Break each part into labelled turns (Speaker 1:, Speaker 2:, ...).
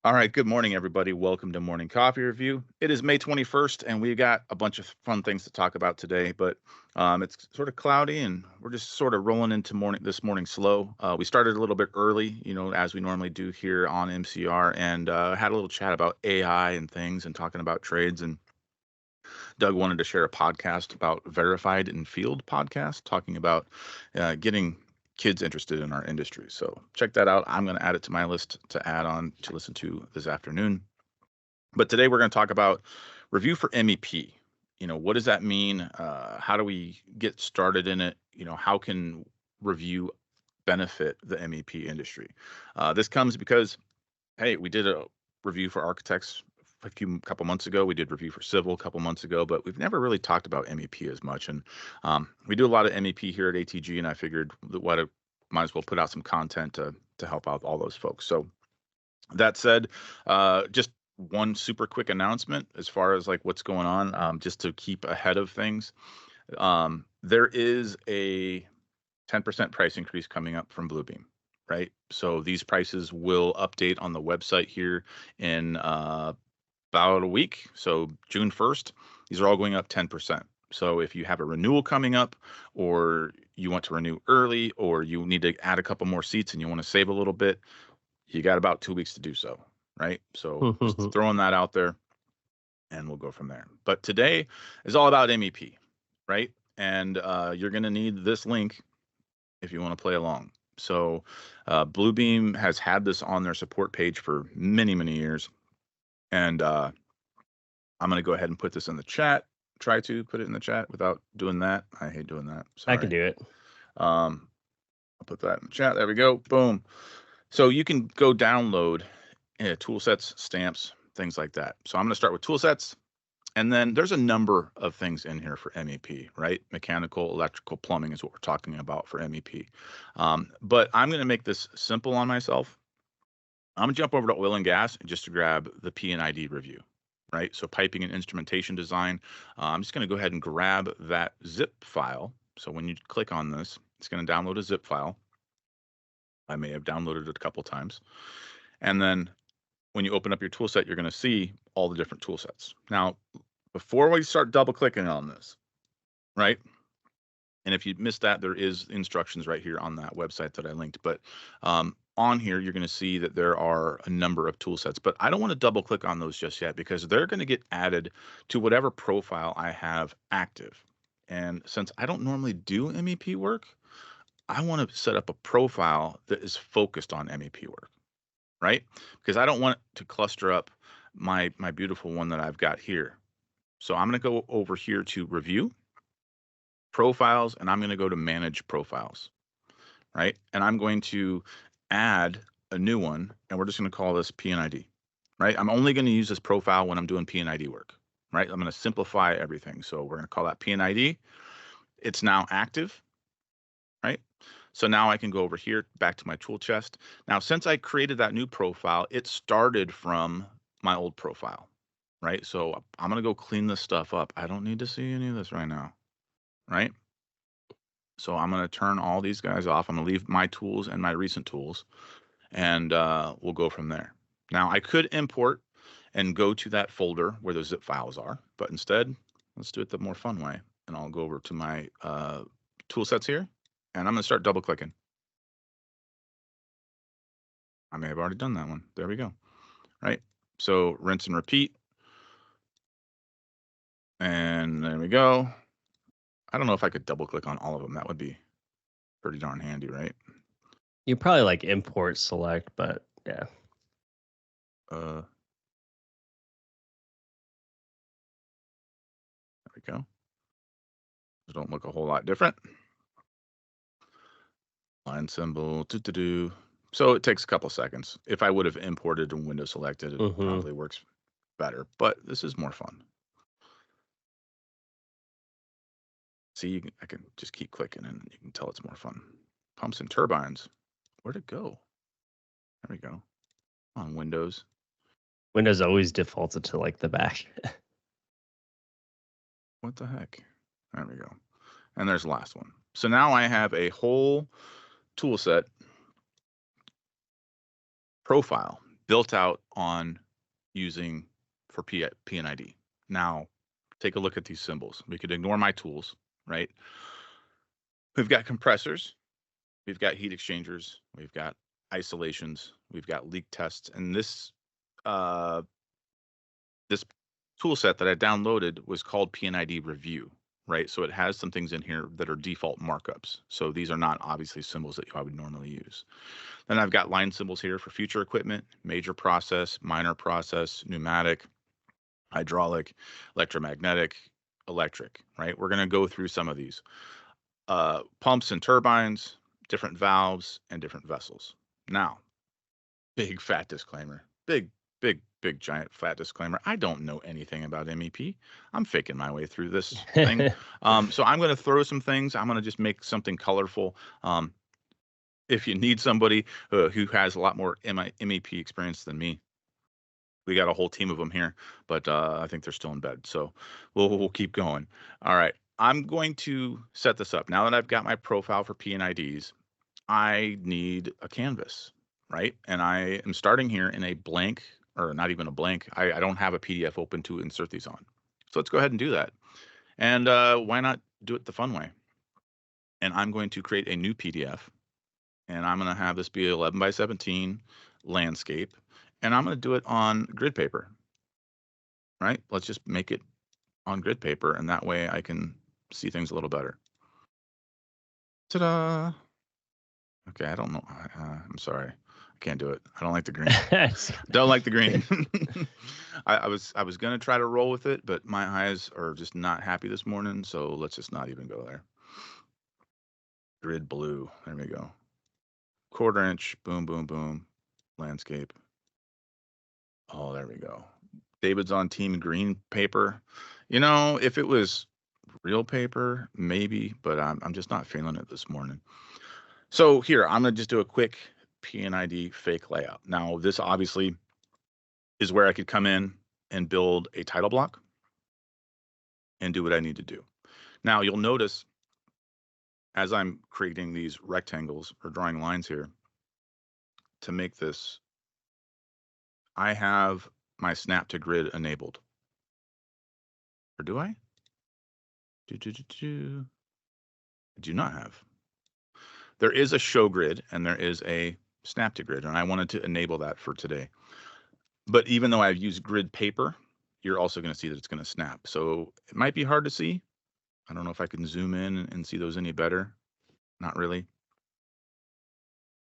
Speaker 1: All right, good morning, everybody. Welcome to Morning Coffee Review. It is May 21st, and we got a bunch of fun things to talk about today, but it's sort of cloudy, and we're just sort of rolling into this morning slow. We started a little bit early, as we normally do here on MCR, and had a little chat about AI and things and talking about trades. And Doug wanted to share a podcast about verified in field podcast, talking about getting kids interested in our industry. So check that out. I'm going to add it to my list to add on to listen to this afternoon. But today we're going to talk about review for MEP. What does that mean? How do we get started in it? How can review benefit the MEP industry? This comes because, hey, we did a review for architects couple months ago. We did review for civil a couple months ago, but we've never really talked about MEP as much. And we do a lot of MEP here at ATG, and I figured that might as well put out some content to help out all those folks. So that said, just one super quick announcement as far as like what's going on, just to keep ahead of things. There is a 10% price increase coming up from Bluebeam, right? So these prices will update on the website here in about a week. So June 1st, these are all going up 10%. So if you have a renewal coming up, or you want to renew early, or you need to add a couple more seats and you want to save a little bit, you got about 2 weeks to do so, right? So just throwing that out there, and we'll go from there. But today is all about MEP, right? And you're going to need this link if you want to play along. So Bluebeam has had this on their support page for many, many years. And I'm going to go ahead and put this in the chat. Try to put it in the chat without doing that. I hate doing that.
Speaker 2: I
Speaker 1: Sorry.
Speaker 2: can do it.
Speaker 1: I'll put that in the chat. There we go. Boom. So you can go download tool sets, stamps, things like that. So I'm going to start with tool sets. And then there's a number of things in here for MEP, right? Mechanical, electrical, plumbing is what we're talking about for MEP. But I'm going to make this simple on myself. I'm going to jump over to oil and gas just to grab the P&ID review, right? So piping and instrumentation design. I'm just going to go ahead and grab that zip file. So when you click on this, it's going to download a zip file. I may have downloaded it a couple times. And then when you open up your tool set, you're going to see all the different tool sets. Now, before we start double clicking on this, right? And if you missed that, there is instructions right here on that website that I linked. But on here, you're going to see that there are a number of tool sets. But I don't want to double click on those just yet because they're going to get added to whatever profile I have active. And since I don't normally do MEP work, I want to set up a profile that is focused on MEP work, right? Because I don't want it to cluster up my beautiful one that I've got here. So I'm going to go over here to review profiles, and I'm going to go to manage profiles, right? And I'm going to add a new one, and we're just going to call this P&ID, right? I'm only going to use this profile when I'm doing P&ID work, right? I'm going to simplify everything. So we're going to call that P&ID. It's now active, right? So now I can go over here back to my tool chest. Now, since I created that new profile, it started from my old profile, right? So I'm going to go clean this stuff up. I don't need to see any of this right now, right? So I'm going to turn all these guys off. I'm going to leave my tools and my recent tools, and we'll go from there. Now, I could import and go to that folder where those zip files are, but instead, let's do it the more fun way. And I'll go over to my tool sets here, and I'm going to start double clicking. I may have already done that one. There we go. Right. So rinse and repeat. And there we go. I don't know if I could double click on all of them. That would be pretty darn handy, right?
Speaker 2: You probably like import select, but yeah.
Speaker 1: There we go. Those don't look a whole lot different. Line symbol, do. So it takes a couple seconds. If I would have imported and window selected, it probably works better, but this is more fun. See, I can just keep clicking and you can tell it's more fun. Pumps and turbines. Where'd it go? There we go. On Windows.
Speaker 2: Windows always defaulted to like the back.
Speaker 1: What the heck? There we go. And there's the last one. So now I have a whole tool set profile built out on using for PNID. Now, take a look at these symbols. We could ignore my tools, right? We've got compressors, we've got heat exchangers, we've got isolations, we've got leak tests, and this this tool set that I downloaded was called PNID Revu, right? So it has some things in here that are default markups. So these are not obviously symbols that I would normally use. Then I've got line symbols here for future equipment, major process, minor process, pneumatic, hydraulic, electromagnetic, electric, right? We're going to go through some of these. Pumps and turbines, different valves, and different vessels. Now, big fat disclaimer. Big giant fat disclaimer. I don't know anything about MEP. I'm faking my way through this thing. So I'm going to throw some things. I'm going to just make something colorful. If you need somebody who has a lot more MEP experience than me, we got a whole team of them here, but I think they're still in bed. So we'll keep going. All right. I'm going to set this up. Now that I've got my profile for PNIDs, I need a canvas, right? And I am starting here in a blank, or not even a blank. I don't have a PDF open to insert these on. So let's go ahead and do that. And why not do it the fun way? And I'm going to create a new PDF. And I'm going to have this be 11 by 17 landscape. And I'm going to do it on grid paper, right? Let's just make it on grid paper. And that way I can see things a little better. Ta-da! Okay, I don't know. I'm sorry. I can't do it. I don't like the green. Don't like the green. I was going to try to roll with it, but my eyes are just not happy this morning. So let's just not even go there. Grid blue. There we go. 1/4 inch. Boom, boom, boom. Landscape. Oh, there we go. David's on team green paper. You know, if it was real paper, maybe, but I'm just not feeling it this morning. So here, I'm going to just do a quick PNID fake layout. Now, this obviously is where I could come in and build a title block and do what I need to do. Now, you'll notice as I'm creating these rectangles or drawing lines here to make this, I have my snap to grid enabled. Or do I? I do not have. There is a show grid and there is a snap to grid, and I wanted to enable that for today. But even though I've used grid paper, you're also going to see that it's going to snap. So it might be hard to see. I don't know if I can zoom in and see those any better. Not really.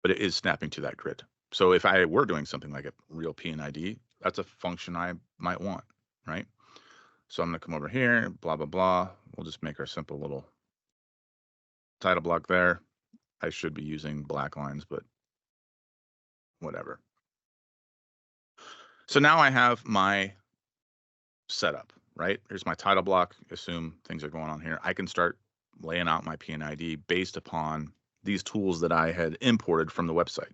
Speaker 1: But it is snapping to that grid. So if I were doing something like a real PNID, that's a function I might want, right? So I'm going to come over here, blah, blah, blah. We'll just make our simple little title block there. I should be using black lines, but whatever. So now I have my setup, right? Here's my title block. Assume things are going on here. I can start laying out my PNID based upon these tools that I had imported from the website.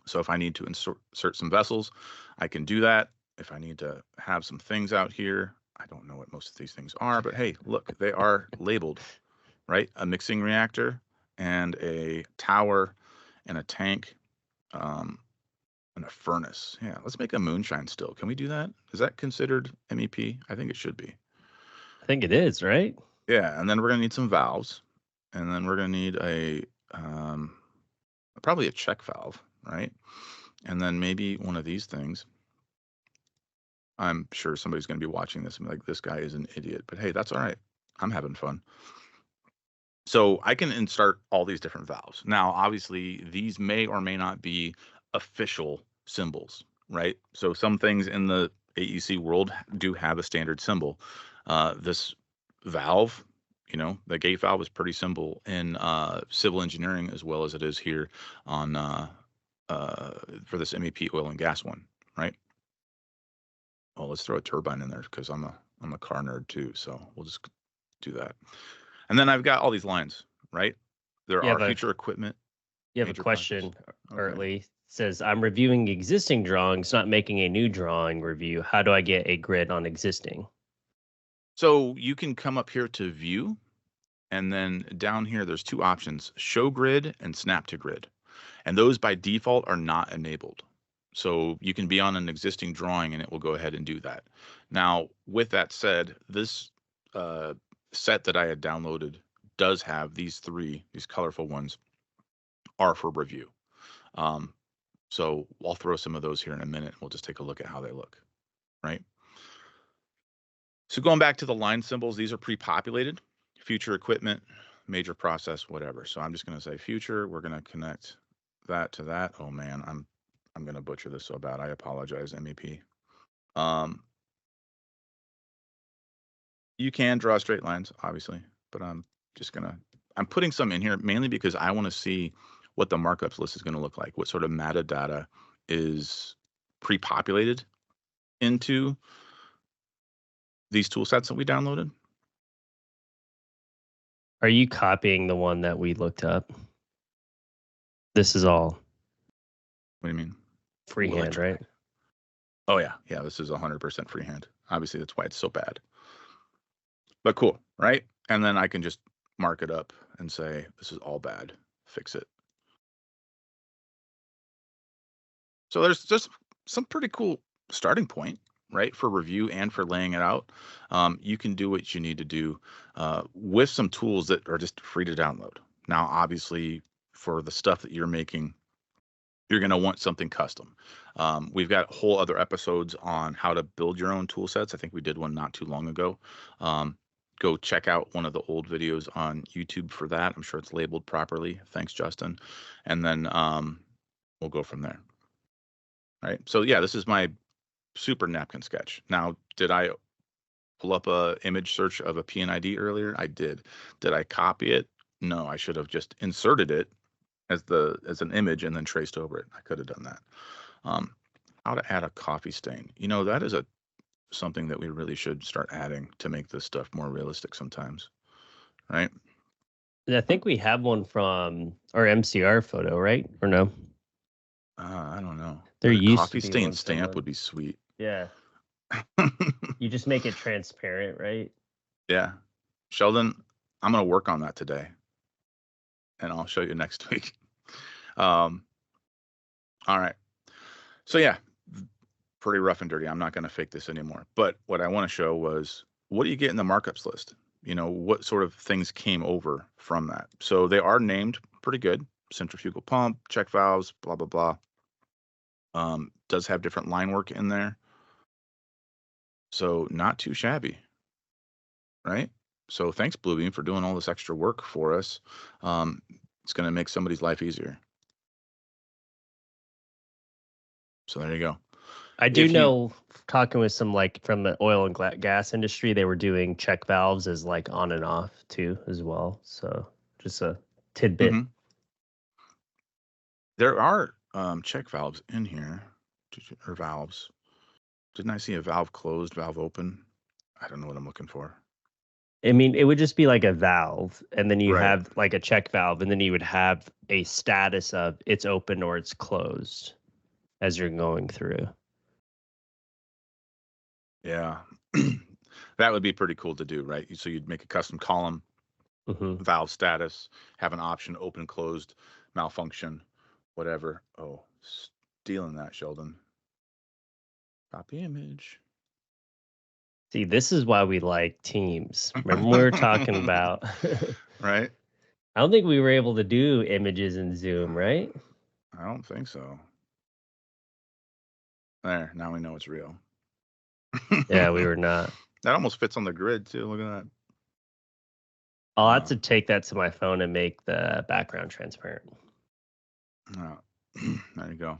Speaker 1: So if I need to insert some vessels, I can do that. If I need to have some things out here, I don't know what most of these things are, but hey, look, they are labeled, right? A mixing reactor and a tower and a tank and a furnace. Yeah, let's make a moonshine still. Can we do that? Is that considered MEP? I think it should be.
Speaker 2: I think it is, right?
Speaker 1: Yeah, and then we're going to need some valves. And then we're going to need a probably a check valve, right? And then maybe one of these things. I'm sure somebody's going to be watching this and be like, this guy is an idiot. But hey, that's all right. I'm having fun. So I can insert all these different valves. Now, obviously, these may or may not be official symbols, right? So some things in the AEC world do have a standard symbol. This valve, you know, the gate valve is pretty simple in civil engineering as well as it is here on for this MEP oil and gas one, right? Well, let's throw a turbine in there because I'm a car nerd too, so we'll just do that. And then I've got all these lines, right? There are future equipment.
Speaker 2: You have a question, Early. Okay. Says, I'm reviewing existing drawings, not making a new drawing review. How do I get a grid on existing?
Speaker 1: So you can come up here to view, and then down here, there's two options, show grid and snap to grid. And those by default are not enabled. So you can be on an existing drawing and it will go ahead and do that. Now, with that said, this set that I had downloaded does have these colorful ones are for review. So I'll throw some of those here in a minute. We'll just take a look at how they look, right? So going back to the line symbols, these are pre-populated, future equipment, major process, whatever. So I'm just going to say future. We're going to connect that to that. Oh man, I'm going to butcher this so bad. I apologize, MEP. You can draw straight lines, obviously, but I'm putting some in here mainly because I want to see what the markups list is going to look like, what sort of metadata is pre-populated into these tool sets that we downloaded.
Speaker 2: Are you copying the one that we looked up? This is all.
Speaker 1: What do you mean?
Speaker 2: Freehand, right?
Speaker 1: Oh yeah. Yeah, this is 100% freehand. Obviously, that's why it's so bad. But cool, right? And then I can just mark it up and say, this is all bad. Fix it. So there's just some pretty cool starting point, right, for review and for laying it out. You can do what you need to do with some tools that are just free to download. Now, obviously, for the stuff that you're making, you're going to want something custom. We've got whole other episodes on how to build your own tool sets. I think we did one not too long ago. Go check out one of the old videos on YouTube for that. I'm sure it's labeled properly. Thanks, Justin. And then we'll go from there. All right. So yeah, this is my super napkin sketch. Now, did I pull up a image search of a PNID earlier? I did. Did I copy it? No, I should have just inserted it as an image and then traced over it. I could have done that. How to add a coffee stain. You know, that is something that we really should start adding to make this stuff more realistic sometimes, right?
Speaker 2: I think we have one from our MCR photo, right? Or no?
Speaker 1: I don't know.
Speaker 2: There used
Speaker 1: coffee
Speaker 2: to be
Speaker 1: stain
Speaker 2: one
Speaker 1: stamp
Speaker 2: somewhere.
Speaker 1: would be sweet.
Speaker 2: Yeah. You just make it transparent, right?
Speaker 1: Yeah. Sheldon, I'm going to work on that today, and I'll show you next week. All right. So yeah, pretty rough and dirty. I'm not going to fake this anymore. But what I want to show was, what do you get in the markups list? You know, what sort of things came over from that? So they are named pretty good. Centrifugal pump, check valves, blah, blah, blah. Does have different line work in there. So not too shabby, right? So thanks, Bluebeam, for doing all this extra work for us. It's going to make somebody's life easier. So there you go.
Speaker 2: I do know, talking with some from the oil and gas industry, they were doing check valves as on and off too as well. So just a tidbit.
Speaker 1: Mm-hmm. There are check valves in here, or valves. Didn't I see a valve closed, valve open? I don't know what I'm looking for.
Speaker 2: I mean, it would just be like a valve, and then you
Speaker 1: Right.
Speaker 2: have like a check valve, and then you would have a status of it's open or it's closed as you're going through.
Speaker 1: Yeah. That would be pretty cool to do, right? So you'd make a custom column, valve status, have an option, open, closed, malfunction, whatever. Oh, stealing that, Sheldon. Copy image.
Speaker 2: See, this is why we like Teams. Remember we were talking about?
Speaker 1: Right?
Speaker 2: I don't think we were able to do images in Zoom, right?
Speaker 1: I don't think so. There, now we know it's real.
Speaker 2: Yeah, we were not.
Speaker 1: That almost fits on the grid too. Look at that.
Speaker 2: I'll have to take that to my phone and make the background transparent.
Speaker 1: There you go.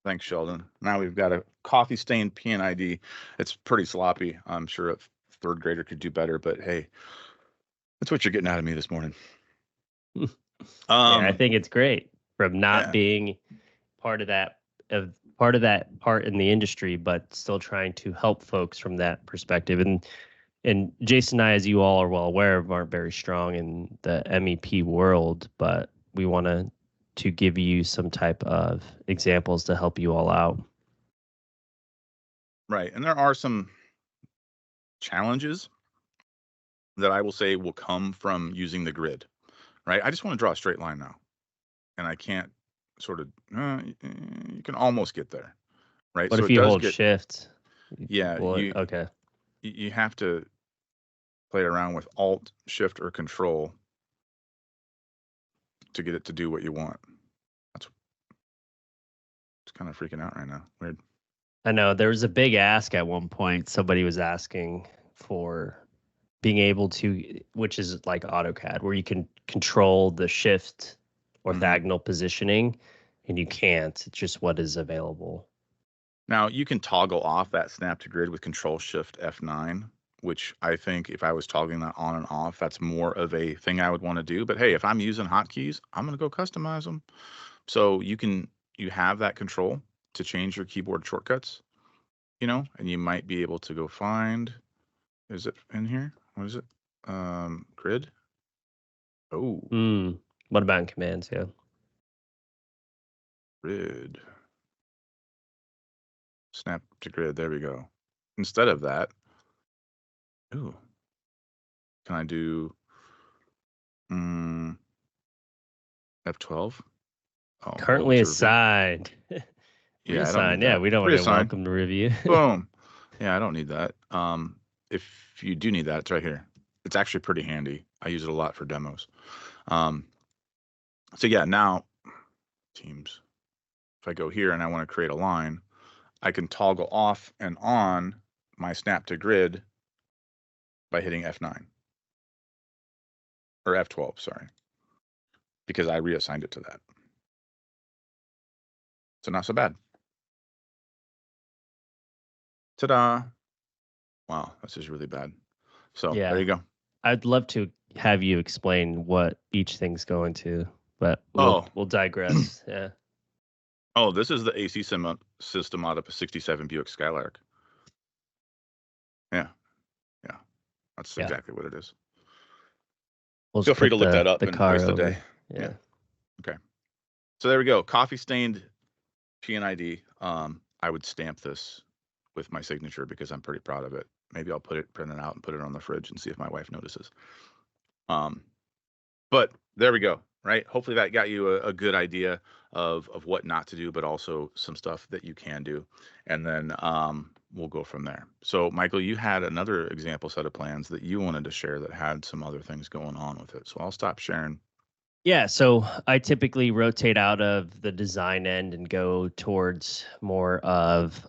Speaker 1: Thanks, Sheldon. Now we've got a coffee stained PNID. It's pretty sloppy. I'm sure a third grader could do better, but hey, that's what you're getting out of me this morning.
Speaker 2: Yeah, I think it's great from not being part of that part in the industry, but still trying to help folks from that perspective. And Jason and I, as you all are well aware of, aren't very strong in the MEP world, but we want to give you some type of examples to help you all out.
Speaker 1: Right. And there are some challenges that I will say will come from using the grid, right? I just want to draw a straight line now, and I can't sort of, you can almost get there, right?
Speaker 2: What
Speaker 1: So
Speaker 2: if
Speaker 1: it
Speaker 2: you
Speaker 1: does
Speaker 2: hold
Speaker 1: get,
Speaker 2: shift?
Speaker 1: yeah,
Speaker 2: Okay.
Speaker 1: you have to play around with Alt, Shift, or Control to get it to do what you want. It's kind of freaking out right now. Weird.
Speaker 2: I know there was a big ask at one point. Somebody was asking for being able to, which is like AutoCAD, where you can control the shift orthogonal positioning, and you can't. It's just what is available.
Speaker 1: Now you can toggle off that snap to grid with Control Shift F9, which I think if I was toggling that on and off, that's more of a thing I would want to do. But hey, if I'm using hotkeys, I'm going to go customize them. So you have that control to change your keyboard shortcuts, and you might be able to go find, is it in here? What is it? Grid. Oh,
Speaker 2: What about in commands? Yeah.
Speaker 1: grid. Snap to grid. There we go. Instead of that, ooh, can I do F12? Oh,
Speaker 2: Currently assigned.
Speaker 1: Yeah, I don't need
Speaker 2: Reassign. Yeah,
Speaker 1: that.
Speaker 2: we don't want to
Speaker 1: Reassign.
Speaker 2: welcome to review.
Speaker 1: Boom. Yeah, I don't need that. If you do need that, it's right here. It's actually pretty handy. I use it a lot for demos. So yeah, now Teams. If I go here and I want to create a line, I can toggle off and on my snap to grid by hitting F9 or F12, sorry, because I reassigned it to that. So not so bad. Ta-da. Wow, this is really bad. So
Speaker 2: Yeah.
Speaker 1: there you go.
Speaker 2: I'd love to have you explain what each thing's going to, but we'll digress. Yeah.
Speaker 1: Oh, this is the AC system out of a 67 Buick Skylark. Yeah. Yeah. That's exactly what it is. Feel free to look that up and waste a day. Yeah. Okay. So there we go. Coffee stained PNID. I would stamp this with my signature because I'm pretty proud of it. Maybe I'll print it out and put it on the fridge and see if my wife notices. But there we go. Right. Hopefully that got you a good idea of what not to do, but also some stuff that you can do. And then we'll go from there. So Michael, you had another example set of plans that you wanted to share that had some other things going on with it. So I'll stop sharing.
Speaker 2: Yeah, so I typically rotate out of the design end and go towards more of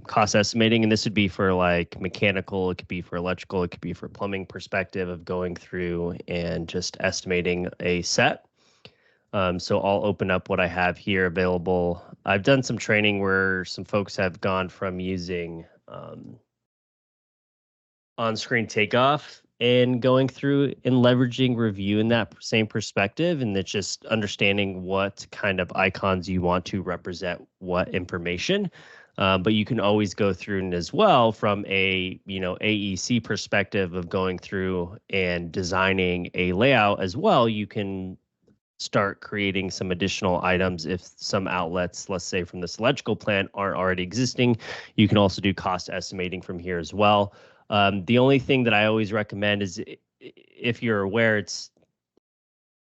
Speaker 2: cost estimating. And this would be for like mechanical, it could be for electrical, it could be for plumbing perspective of going through and just estimating a set. So I'll open up what I have here available. I've done some training where some folks have gone from using on-screen takeoff and going through and leveraging review in that same perspective, and it's just understanding what kind of icons you want to represent what information. But you can always go through and as well from a AEC perspective of going through and designing a layout as well. You can start creating some additional items if some outlets, let's say from this electrical plant, aren't already existing. You can also do cost estimating from here as well. The only thing that I always recommend is if you're aware, it's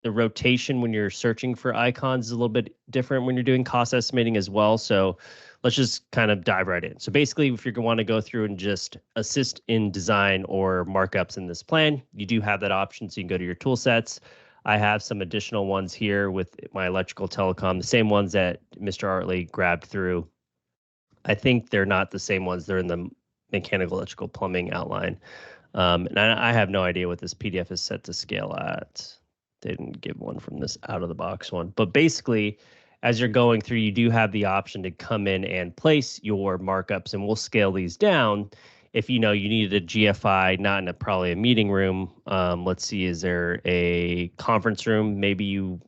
Speaker 2: the rotation when you're searching for icons is a little bit different when you're doing cost estimating as well. So let's just kind of dive right in. So basically, if you want to go through and just assist in design or markups in this plan, you do have that option. So you can go to your tool sets. I have some additional ones here with my electrical telecom, the same ones that Mr. Artley grabbed through. I think they're not the same ones. They're in the mechanical, electrical, plumbing outline. And I have no idea what this PDF is set to scale at. They didn't give one from this out of the box one. But basically, as you're going through, you do have the option to come in and place your markups, and we'll scale these down. If you needed a GFI, not in probably a meeting room, let's see, is there a conference room? Maybe you,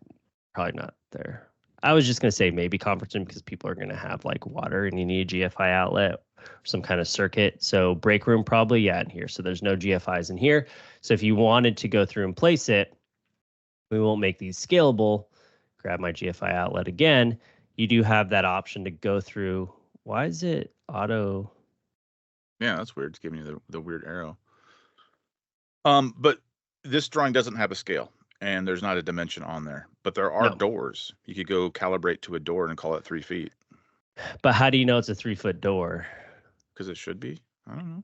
Speaker 2: probably not there. I was just going to say maybe conference room because people are going to have like water and you need a GFI outlet or some kind of circuit. So break room probably, yeah, in here. So there's no GFIs in here. So if you wanted to go through and place it, we won't make these scalable. Grab my GFI outlet again. You do have that option to go through. Why is it auto?
Speaker 1: Yeah, that's weird. It's giving you the weird arrow. But this drawing doesn't have a scale. and there's not a dimension on there, but there are doors. You could go calibrate to a door and call it 3 feet.
Speaker 2: But how do you know it's a 3-foot door?
Speaker 1: Because it should be. I don't know.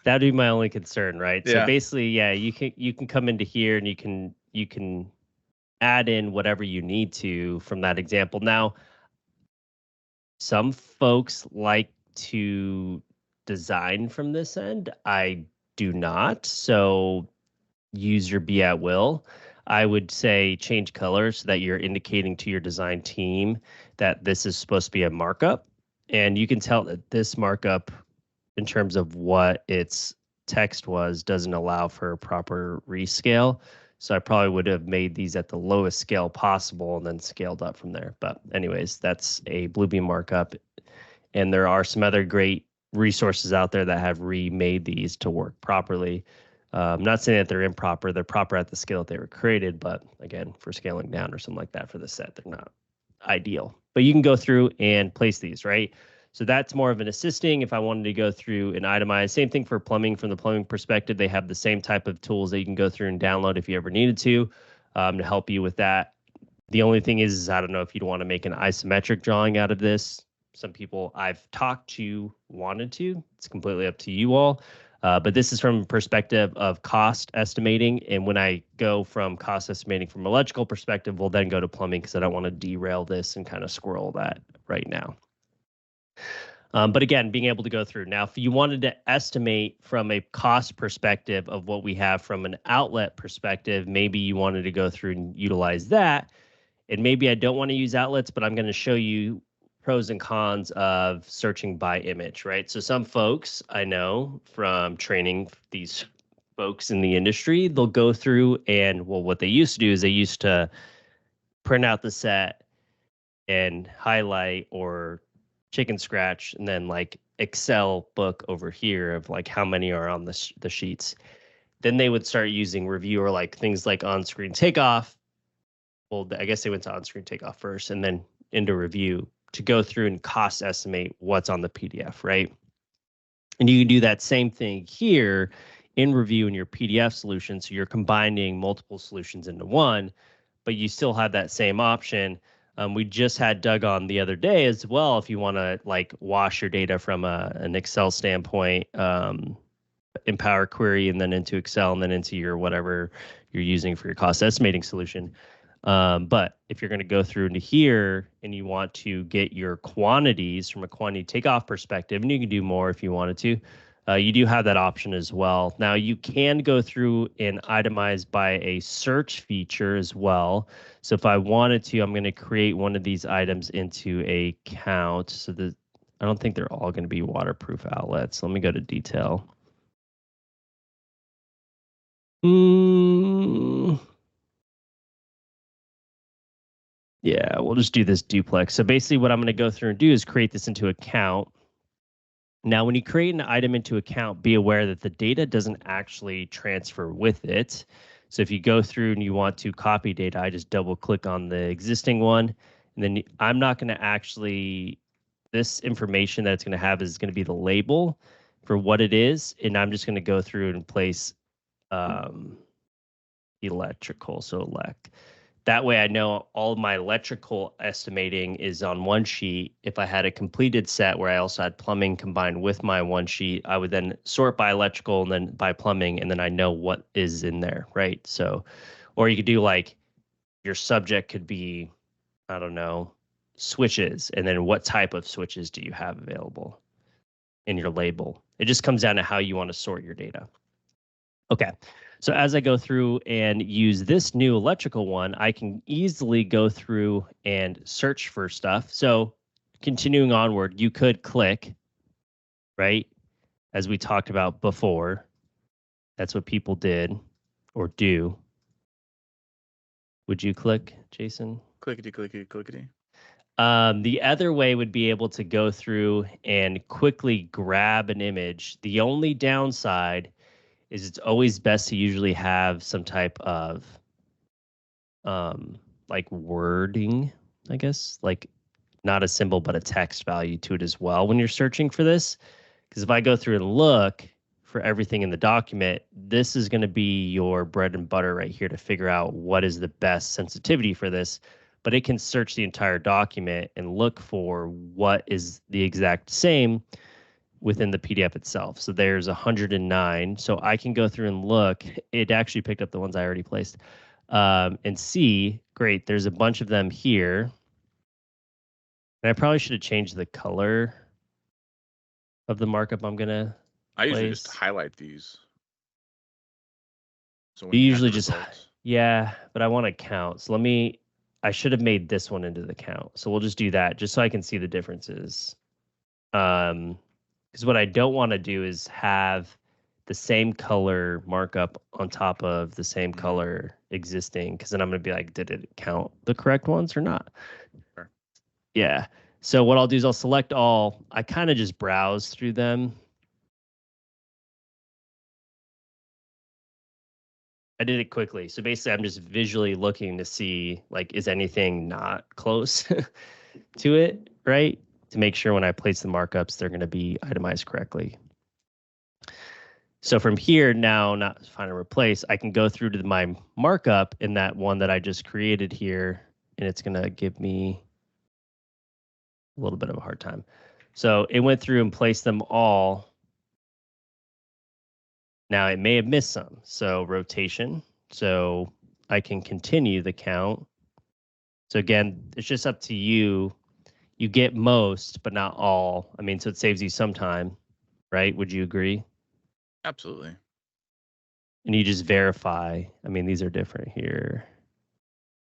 Speaker 2: That'd be my only concern, right?
Speaker 1: Yeah.
Speaker 2: So basically, yeah, you can come into here and you can add in whatever you need to from that example. Now, some folks like to design from this end. I do not. So use your be at will. I would say change colors so that you're indicating to your design team that this is supposed to be a markup. And you can tell that this markup, in terms of what its text was, doesn't allow for a proper rescale. So I probably would have made these at the lowest scale possible and then scaled up from there. But anyways, that's a Bluebeam markup. And there are some other great resources out there that have remade these to work properly. I'm not saying that they're improper. They're proper at the scale that they were created. But again, for scaling down or something like that for the set, they're not ideal. But you can go through and place these, right? So that's more of an assisting. If I wanted to go through and itemize, same thing for plumbing. From the plumbing perspective, they have the same type of tools that you can go through and download if you ever needed to help you with that. The only thing is I don't know if you'd want to make an isometric drawing out of this. Some people I've talked to wanted to. It's completely up to you all. But this is from a perspective of cost estimating. And when I go from cost estimating from electrical perspective, we'll then go to plumbing because I don't want to derail this and kind of squirrel that right now. But again, being able to go through. Now, if you wanted to estimate from a cost perspective of what we have from an outlet perspective, maybe you wanted to go through and utilize that. And maybe I don't want to use outlets, but I'm going to show you pros and cons of searching by image, right? So some folks I know from training these folks in the industry, they'll go through and, well, what they used to do is they used to print out the set and highlight or chicken scratch and then like Excel book over here of like how many are on the sheets. Then they would start using Revu or like things like on-screen takeoff. Well, I guess they went to on-screen takeoff first and then into Revu to go through and cost estimate what's on the PDF, right? And you can do that same thing here in Revu in your PDF solution. So you're combining multiple solutions into one, but you still have that same option. We just had Doug on the other day as well. If you want to like wash your data from an Excel standpoint, in Power Query and then into Excel and then into your whatever you're using for your cost estimating solution. But if you're going to go through into here and you want to get your quantities from a quantity takeoff perspective, and you can do more if you wanted to, you do have that option as well. Now you can go through and itemize by a search feature as well. So if I wanted to, I'm going to create one of these items into a count. So that I don't think they're all going to be waterproof outlets. Let me go to detail. Yeah, we'll just do this duplex. So basically what I'm going to go through and do is create this into a count. Now, when you create an item into account, be aware that the data doesn't actually transfer with it. So if you go through and you want to copy data, I just double click on the existing one. And then I'm not going to actually, this information that it's going to have is going to be the label for what it is. And I'm just going to go through and place electrical, so elect. That way I know all of my electrical estimating is on one sheet. If I had a completed set where I also had plumbing combined with my one sheet, I would then sort by electrical and then by plumbing, and then I know what is in there, right? So, or you could do like your subject could be, I don't know, switches, and then what type of switches do you have available in your label? It just comes down to how you want to sort your data. Okay. So as I go through and use this new electrical one, I can easily go through and search for stuff. So continuing onward, you could click, right? As we talked about before, that's what people did or do. Would you click, Jason?
Speaker 1: Clickety, clickety, clickety.
Speaker 2: The other way would be able to go through and quickly grab an image. The only downside is it's always best to usually have some type of like wording, I guess, like not a symbol, but a text value to it as well when you're searching for this. Because if I go through and look for everything in the document, this is going to be your bread and butter right here to figure out what is the best sensitivity for this. But it can search the entire document and look for what is the exact same within the PDF itself. So there's 109. So I can go through and look. It actually picked up the ones I already placed, and see, great, there's a bunch of them here. And I probably should have changed the color of the markup I'm going to
Speaker 1: I usually just highlight these. So when
Speaker 2: you usually just, yeah, but I want to count. So I should have made this one into the count. So we'll just do that just so I can see the differences. Because what I don't want to do is have the same color markup on top of the same color existing, because then I'm going to be like, did it count the correct ones or not?
Speaker 1: Sure.
Speaker 2: Yeah. So what I'll do is I'll select all. I kind of just browse through them. I did it quickly. So basically, I'm just visually looking to see, like, is anything not close to it, right? To make sure when I place the markups, they're going to be itemized correctly. So from here now, not find and replace, I can go through to my markup in that one that I just created here, and it's going to give me a little bit of a hard time. So it went through and placed them all. Now it may have missed some. So rotation. So I can continue the count. So again, it's just up to you. You get most, but not all. I mean, so it saves you some time, right? Would you agree?
Speaker 1: Absolutely.
Speaker 2: And you just verify. I mean, these are different here.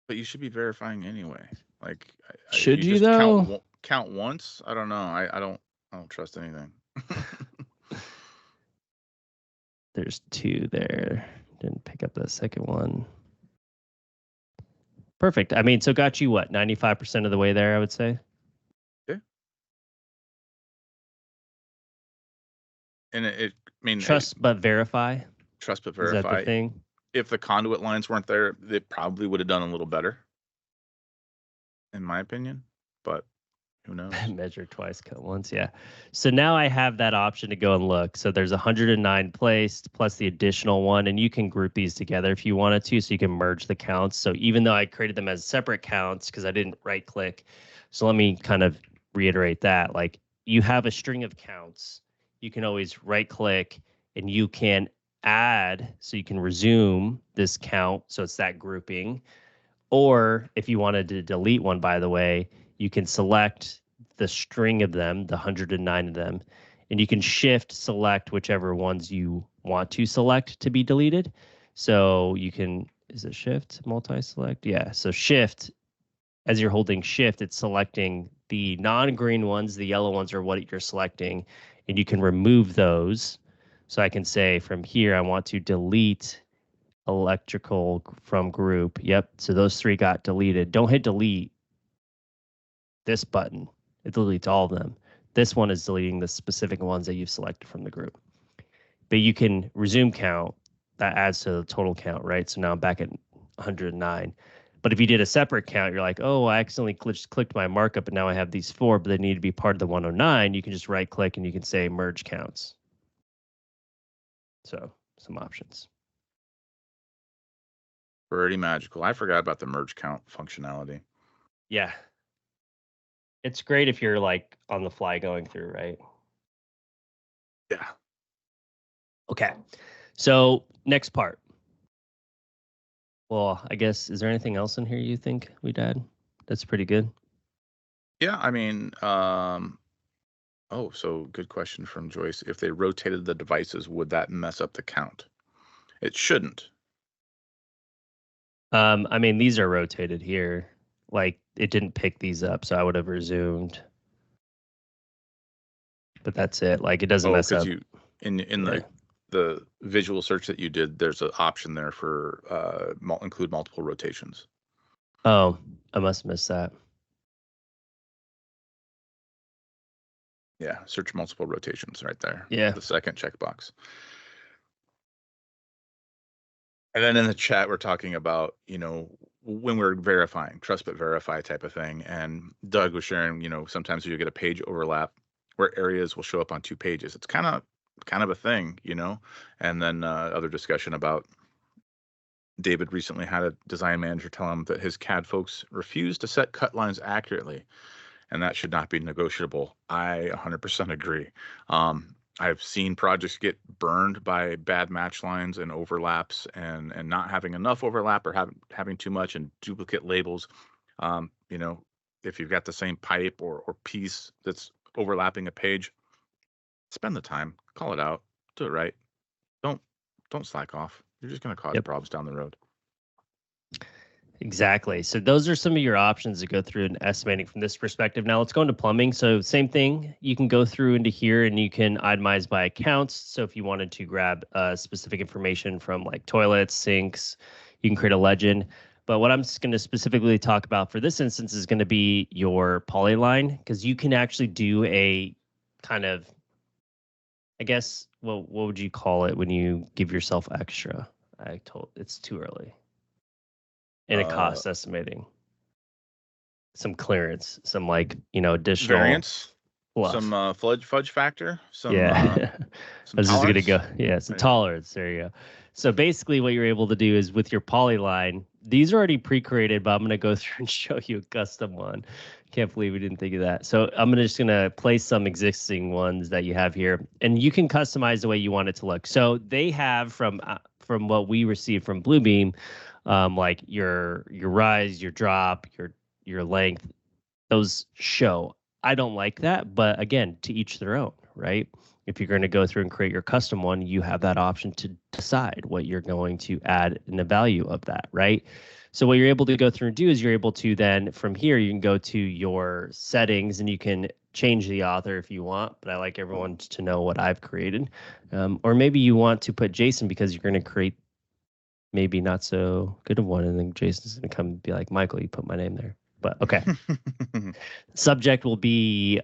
Speaker 1: But you should be verifying anyway. Like,
Speaker 2: should you though?
Speaker 1: Count once? I don't know. I don't trust anything.
Speaker 2: There's 2 there. Didn't pick up that second one. Perfect. I mean, so got you what, 95% of the way there, I would say.
Speaker 1: Yeah. And I mean,
Speaker 2: trust but verify.
Speaker 1: Trust but verify.
Speaker 2: Is that the thing?
Speaker 1: If the conduit lines weren't there, they probably would have done a little better, in my opinion. But who knows?
Speaker 2: Measure twice, cut once. Yeah. So now I have that option to go and look. So there's 109 placed plus the additional one, and you can group these together if you wanted to, so you can merge the counts. So even though I created them as separate counts because I didn't right click, so let me kind of reiterate that. Like, you have a string of counts, you can always right click and you can add, so you can resume this count. So it's that grouping. Or if you wanted to delete one, by the way, you can select the string of them, the 109 of them, and you can shift select whichever ones you want to select to be deleted. So you can, is it shift multi-select? Yeah. So shift, as you're holding shift, it's selecting the non-green ones, the yellow ones are what you're selecting, and you can remove those. So I can say from here, I want to delete electrical from group. Yep. So those 3 got deleted. Don't hit delete this button. It deletes all of them. This one is deleting the specific ones that you've selected from the group. But you can resume count. That adds to the total count, right? So now I'm back at 109. But if you did a separate count, you're like, oh, I accidentally clicked my markup and now I have these 4, but they need to be part of the 109. You can just right click and you can say merge counts. So some options.
Speaker 1: Pretty magical. I forgot about the merge count functionality.
Speaker 2: Yeah. It's great if you're like on the fly going through, right?
Speaker 1: Yeah.
Speaker 2: Okay. So next part. Well, I guess, is there anything else in here you think we'd add? That's pretty good.
Speaker 1: Yeah, I mean, so good question from Joyce. If they rotated the devices, would that mess up the count? It shouldn't.
Speaker 2: I mean, these are rotated here. Like, it didn't pick these up, so I would have resumed. But that's it. Like, it doesn't mess up.
Speaker 1: You in the visual search that you did, there's an option there for include multiple rotations.
Speaker 2: Oh, I must have missed that.
Speaker 1: Yeah, search multiple rotations right there.
Speaker 2: Yeah.
Speaker 1: The second checkbox. And then in the chat, we're talking about, when we're verifying, trust but verify type of thing. And Doug was sharing, sometimes you get a page overlap where areas will show up on 2 pages. It's kind of kind of a thing, and then other discussion about David recently had a design manager tell him that his CAD folks refuse to set cut lines accurately, and that should not be negotiable. I 100% agree. I've seen projects get burned by bad match lines and overlaps, and not having enough overlap, or having too much, and duplicate labels. If you've got the same pipe or piece that's overlapping a page, spend the time, call it out, do it right. Don't slack off. You're just going to cause problems down the road.
Speaker 2: Exactly. So those are some of your options to go through and estimating from this perspective. Now let's go into plumbing. So same thing, you can go through into here and you can itemize by accounts. So if you wanted to grab specific information from like toilets, sinks, you can create a legend. But what I'm just going to specifically talk about for this instance is going to be your polyline, because you can actually do a kind of, I guess, well, what would you call it when you give yourself extra? It's too early. And a cost estimating, some clearance, some additional
Speaker 1: variance, fluff. Some fudge factor, some some
Speaker 2: I was just gonna go, some tolerance. There you go. So basically, what you're able to do is with your polyline, these are already pre-created, but I'm gonna go through and show you a custom one. Can't believe we didn't think of that. So I'm just gonna place some existing ones that you have here, and you can customize the way you want it to look. So they have from what we received from Bluebeam. Like your rise, your drop, your length, those show. I don't like that, but again, to each their own, right? If you're going to go through and create your custom one, you have that option to decide what you're going to add in the value of that, right? So what you're able to go through and do is you're able to then, from here, you can go to your settings and you can change the author if you want, but I like everyone to know what I've created. Or maybe you want to put Jason because you're going to create maybe not so good of one, and then Jason's gonna come and be like, Michael, you put my name there. But okay. Subject will be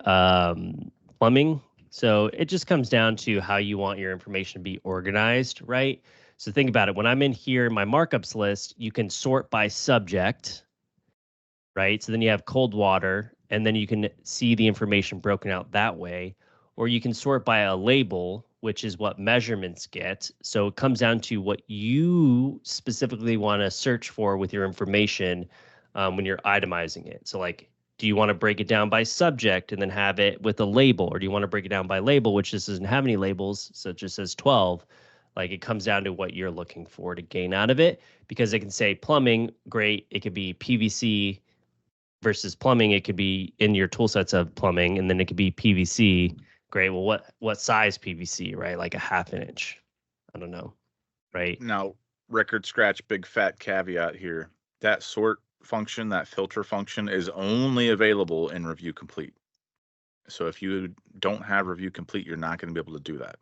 Speaker 2: plumbing. So it just comes down to how you want your information to be organized, right? So think about it. When I'm in here, my markups list, you can sort by subject, right? So then you have cold water, and then you can see the information broken out that way. Or you can sort by a label, which is what measurements get. So it comes down to what you specifically want to search for with your information when you're itemizing it. So like, do you want to break it down by subject and then have it with a label? Or do you want to break it down by label, which this doesn't have any labels, so it just says 12. Like it comes down to what you're looking for to gain out of it, because it can say plumbing, great. It could be PVC versus plumbing. It could be in your tool sets of plumbing, and then it could be PVC. Great. Well, what size PVC, right? Like a 1/2 inch. I don't know. Right.
Speaker 1: Now, record scratch, big fat caveat here. That sort function, that filter function is only available in Review Complete. So if you don't have Review Complete, you're not going to be able to do that.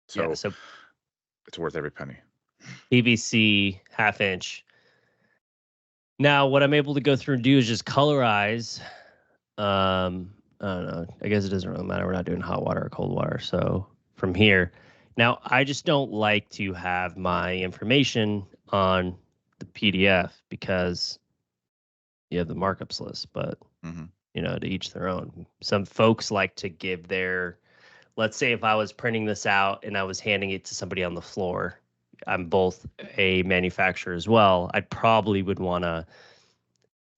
Speaker 1: So it's worth every penny.
Speaker 2: PVC 1/2 inch. Now, what I'm able to go through and do is just colorize. I don't know. I guess it doesn't really matter. We're not doing hot water or cold water. So from here, now I just don't like to have my information on the PDF because you have the markups list, but to each their own. Some folks like to give their, let's say if I was printing this out and I was handing it to somebody on the floor, I'm both a manufacturer as well. I probably would want to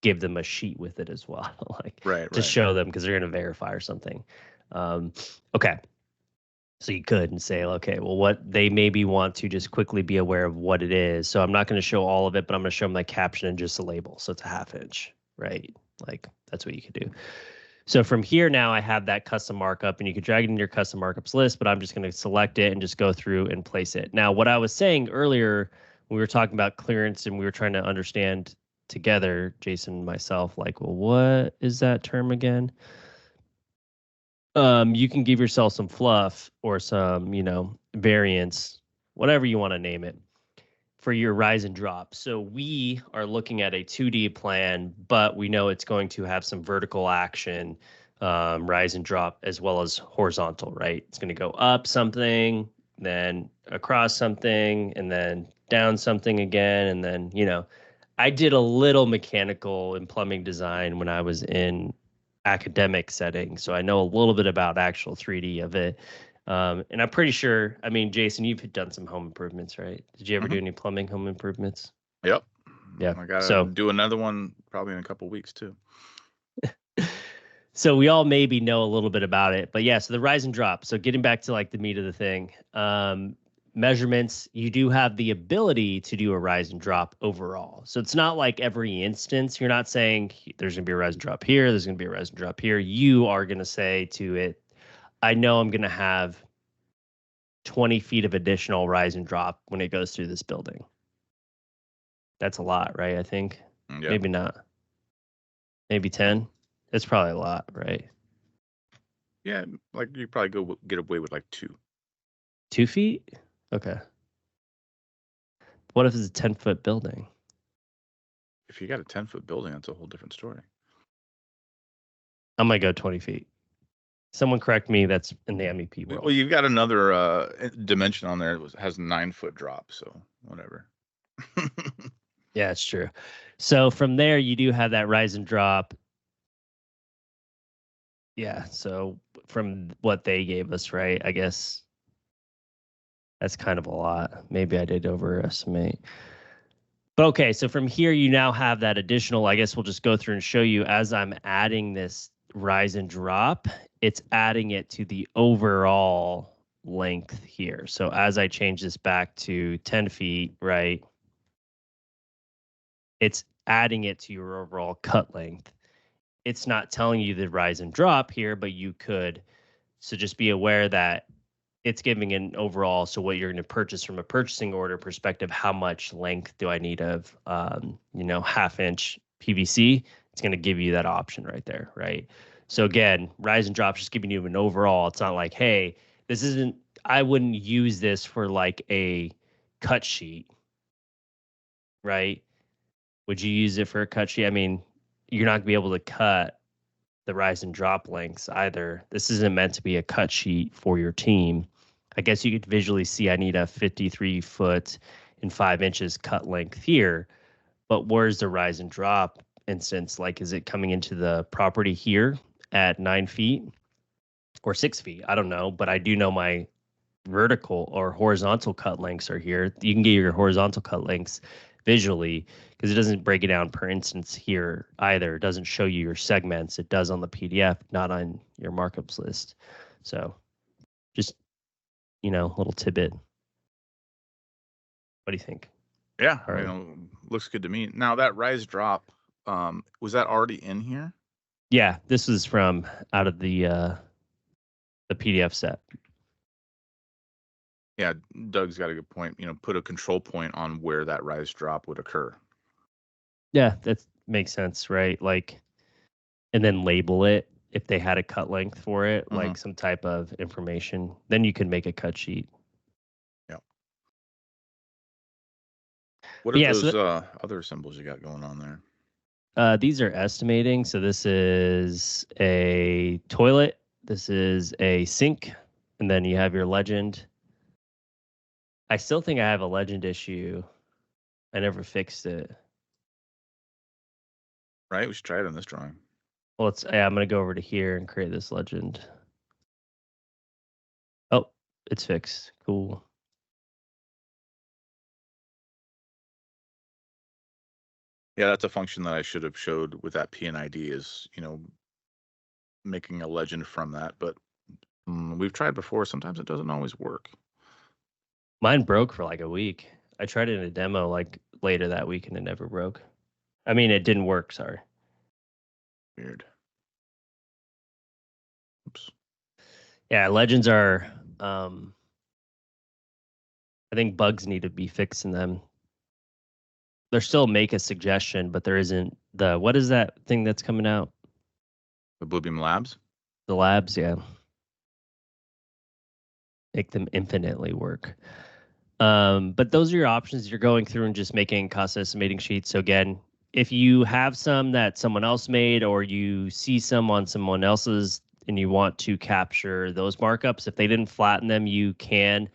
Speaker 2: give them a sheet with it as well, to show them, because they're going to verify or something. Okay. So you could and say, okay, well, what they maybe want to just quickly be aware of what it is. So I'm not going to show all of it, but I'm going to show them the caption and just a label. So it's a 1/2 inch, right? Like that's what you could do. So from here now I have that custom markup, and you could drag it in your custom markups list, but I'm just going to select it and just go through and place it. Now, what I was saying earlier, we were talking about clearance and we were trying to understand together, Jason and myself, like, well, what is that term again? You can give yourself some fluff or some, variance, whatever you want to name it, for your rise and drop. So we are looking at a 2D plan, but we know it's going to have some vertical action, rise and drop, as well as horizontal, right? It's going to go up something, then across something, and then down something again, and then, I did a little mechanical and plumbing design when I was in academic setting, so I know a little bit about actual 3D of it. And I'm pretty sure, I mean, Jason, you've done some home improvements, right? Did you ever do any plumbing home improvements?
Speaker 1: Yep.
Speaker 2: Yeah.
Speaker 1: I gotta do another one probably in a couple weeks too.
Speaker 2: So we all maybe know a little bit about it, but yeah, so the rise and drop. So getting back to like the meat of the thing, measurements, you do have the ability to do a rise and drop overall. So it's not like every instance, you're not saying there's going to be a rise and drop here, there's going to be a rise and drop here. You are going to say to it, I know I'm going to have 20 feet of additional rise and drop when it goes through this building. That's a lot, right? I think. Yeah. Maybe not. Maybe 10. It's probably a lot, right?
Speaker 1: Yeah, like you probably get away with like 2.
Speaker 2: 2 feet? Okay. What if it's a 10-foot building?
Speaker 1: If you got a 10-foot building, that's a whole different story.
Speaker 2: I might go 20 feet. Someone correct me. That's in the MEP world.
Speaker 1: Well, you've got another dimension on there that has 9-foot drop, so whatever.
Speaker 2: Yeah, it's true. So from there, you do have that rise and drop. Yeah, so from what they gave us, right, I guess that's kind of a lot. Maybe I did overestimate. But okay, so from here, you now have that additional, I guess we'll just go through and show you as I'm adding this rise and drop, it's adding it to the overall length here. So as I change this back to 10 feet, right, it's adding it to your overall cut length. It's not telling you the rise and drop here, but you could. So just be aware that it's giving an overall. So what you're going to purchase from a purchasing order perspective, how much length do I need of, 1/2-inch PVC? It's going to give you that option right there, right? So again, rise and drop just giving you an overall. It's not like, hey, this isn't. I wouldn't use this for like a cut sheet, right? Would you use it for a cut sheet? I mean, you're not going to be able to cut the rise and drop lengths either. This isn't meant to be a cut sheet for your team. I guess you could visually see I need a 53 foot and 5 inches cut length here, but where's the rise and drop instance? Like, is it coming into the property here at 9 feet or 6 feet? I don't know, but I do know my vertical or horizontal cut lengths are here. You can get your horizontal cut lengths visually because it doesn't break it down per instance here either. It doesn't show you your segments. It does on the PDF, not on your markups list. So just, little tidbit. What do you think?
Speaker 1: Yeah, looks good to me. Now that rise drop, was that already in here?
Speaker 2: Yeah, this is from out of the PDF set.
Speaker 1: Yeah, Doug's got a good point. Put a control point on where that rise drop would occur.
Speaker 2: Yeah, that makes sense, right? Like, and then label it if they had a cut length for it, like some type of information. Then you can make a cut sheet.
Speaker 1: Yeah. What are those other symbols you got going on there?
Speaker 2: These are estimating. So this is a toilet. This is a sink. And then you have your legend. I still think I have a legend issue. I never fixed it.
Speaker 1: Right, we should try it on this drawing.
Speaker 2: Well, I'm going to go over to here and create this legend. Oh, it's fixed. Cool.
Speaker 1: Yeah, that's a function that I should have showed with that PNID is, making a legend from that. But we've tried before. Sometimes it doesn't always work.
Speaker 2: Mine broke for like a week. I tried it in a demo like later that week and it never broke. I mean, it didn't work. Sorry.
Speaker 1: Weird. Oops.
Speaker 2: Yeah, legends are, I think bugs need to be fixed in them. They're still make a suggestion, but there isn't what is that thing that's coming out?
Speaker 1: The Bluebeam Labs?
Speaker 2: The labs, yeah. Make them infinitely work. But those are your options. You're going through and just making cost estimating sheets. So again, if you have some that someone else made or you see some on someone else's and you want to capture those markups, if they didn't flatten them, you can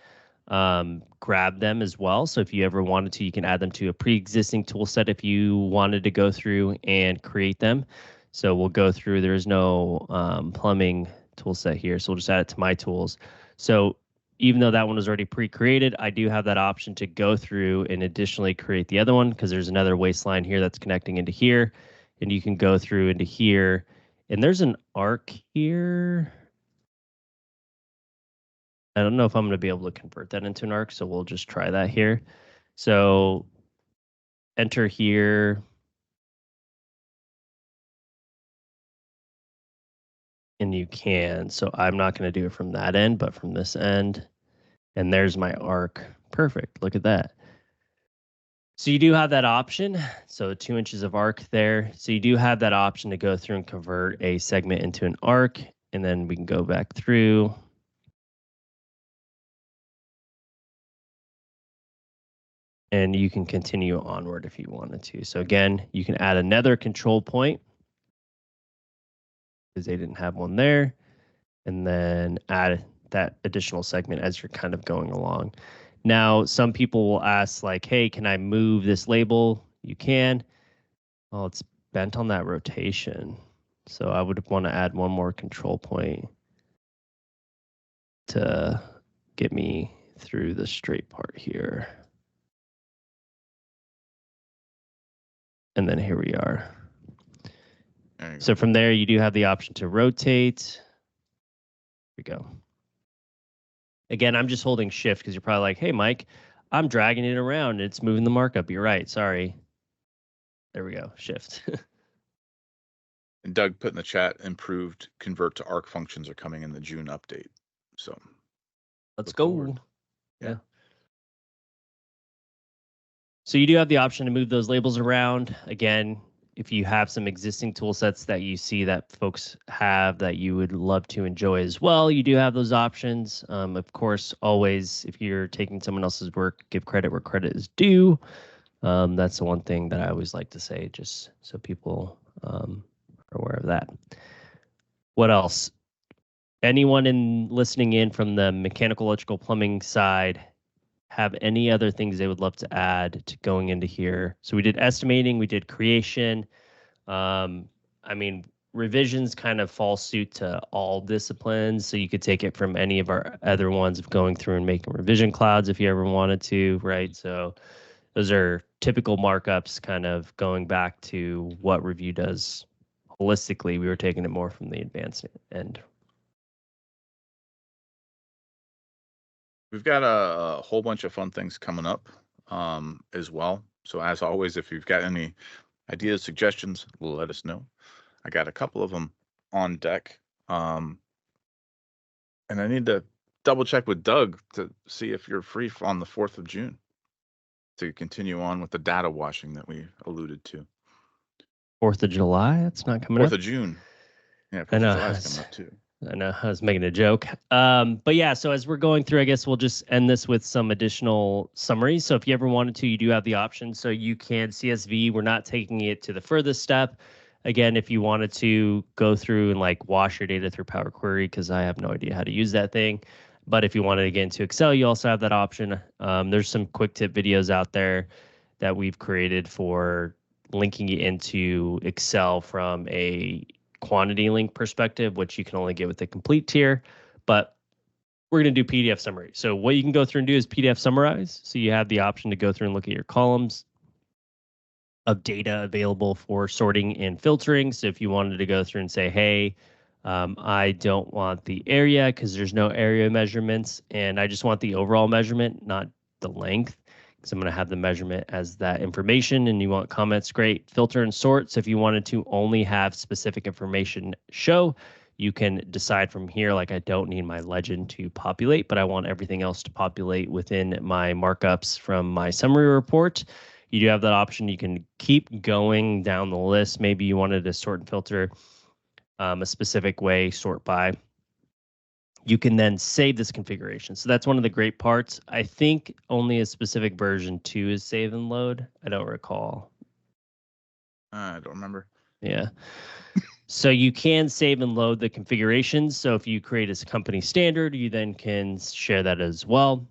Speaker 2: grab them as well. So if you ever wanted to, you can add them to a pre-existing tool set if you wanted to go through and create them. So we'll go through, there's no plumbing tool set here. So we'll just add it to my tools. So even though that one was already pre-created, I do have that option to go through and additionally create the other one, because there's another waistline here that's connecting into here. And you can go through into here. And there's an arc here. I don't know if I'm going to be able to convert that into an arc, so we'll just try that here. So enter here. And you can. So I'm not going to do it from that end, but from this end. And there's my arc. Perfect. Look at that. So you do have that option. So 2 inches of arc there. So you do have that option to go through and convert a segment into an arc. And then we can go back through. And you can continue onward if you wanted to. So again, you can add another control point, because they didn't have one there, and then add that additional segment as you're kind of going along. Now, some people will ask like, hey, can I move this label? You can. Oh, it's bent on that rotation. So I would want to add one more control point to get me through the straight part here. And then here we are. So from there, you do have the option to rotate. Here we go. Again, I'm just holding shift because you're probably like, hey, Mike, I'm dragging it around. It's moving the markup. You're right. Sorry. There we go. Shift.
Speaker 1: And Doug put in the chat, improved convert to arc functions are coming in the June update. So
Speaker 2: let's go. Forward. Yeah. So you do have the option to move those labels around. Again, if you have some existing tool sets that you see that folks have that you would love to enjoy as well, you do have those options. Of course, always, if you're taking someone else's work, give credit where credit is due. That's the one thing that I always like to say, just so people are aware of that. What else? Anyone listening in from the mechanical, electrical, plumbing side have any other things they would love to add to going into here? So we did estimating, we did creation. I mean, revisions kind of fall suit to all disciplines. So you could take it from any of our other ones of going through and making revision clouds if you ever wanted to, right? So those are typical markups, kind of going back to what Revu does holistically. We were taking it more from the advanced end.
Speaker 1: We've got a whole bunch of fun things coming up as well. So as always, if you've got any ideas, suggestions, let us know. I got a couple of them on deck. And I need to double check with Doug to see if you're free on the 4th of June to continue on with the data washing that we alluded to.
Speaker 2: 4th of July? That's not coming up.
Speaker 1: 4th of June. Yeah, 4th of July is coming up too.
Speaker 2: I know, I was making a joke. But yeah, so as we're going through, I guess we'll just end this with some additional summaries. So if you ever wanted to, you do have the option. So you can CSV. We're not taking it to the furthest step. Again, if you wanted to go through and like wash your data through Power Query, because I have no idea how to use that thing. But if you wanted to get into Excel, you also have that option. There's some quick tip videos out there that we've created for linking it into Excel from a quantity link perspective, which you can only get with the complete tier, but we're going to do PDF summary. So what you can go through and do is PDF summarize. So you have the option to go through and look at your columns of data available for sorting and filtering. So if you wanted to go through and say, hey, I don't want the area because there's no area measurements, and I just want the overall measurement, not the length. So I'm going to have the measurement as that information, and you want comments, great. Filter and sort. So if you wanted to only have specific information show, you can decide from here, like I don't need my legend to populate, but I want everything else to populate within my markups from my summary report. You do have that option. You can keep going down the list. Maybe you wanted to sort and filter a specific way, sort by. You can then save this configuration. So that's one of the great parts. I think only a specific version 2 is save and load. I don't recall.
Speaker 1: I don't remember.
Speaker 2: Yeah. So you can save and load the configurations. So if you create as a company standard, you then can share that as well.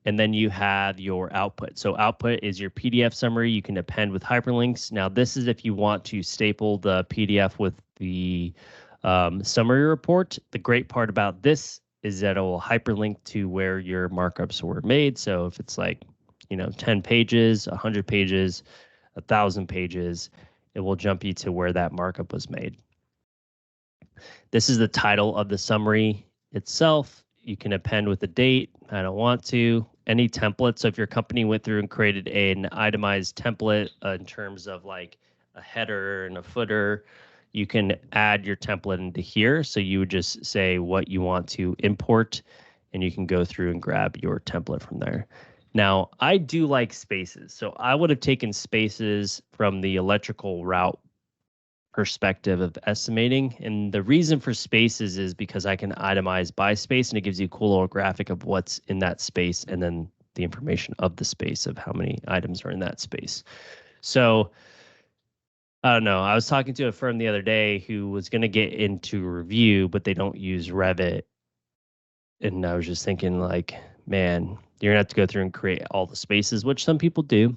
Speaker 2: and then you have your output. So output is your PDF summary. You can append with hyperlinks. Now, this is if you want to staple the PDF with the summary report. The great part about this is that it will hyperlink to where your markups were made. So if it's like, 10 pages, 100 pages, 1,000 pages, it will jump you to where that markup was made. This is the title of the summary itself. You can append with a date. I don't want to. Any template. So if your company went through and created an itemized template in terms of like a header and a footer, you can add your template into here. So you would just say what you want to import, and you can go through and grab your template from there. Now, I do like spaces. So I would have taken spaces from the electrical route perspective of estimating. And the reason for spaces is because I can itemize by space, and it gives you a cool little graphic of what's in that space and then the information of the space of how many items are in that space. So I don't know. I was talking to a firm the other day who was going to get into review, but they don't use Revit. And I was just thinking like, man, you're going to have to go through and create all the spaces, which some people do.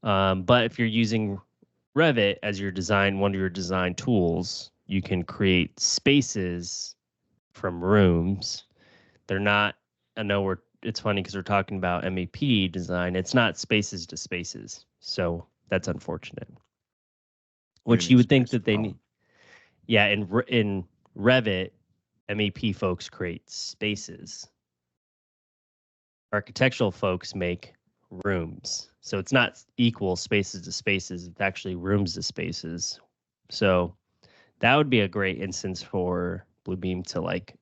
Speaker 2: But if you're using Revit as your one of your design tools, you can create spaces from rooms. They're not, it's funny because we're talking about MEP design. It's not spaces to spaces. So that's unfortunate. Which you would think that they need. Yeah, in Revit, MEP folks create spaces. Architectural folks make rooms. So it's not equal spaces to spaces. It's actually rooms to spaces. So that would be a great instance for Bluebeam to like,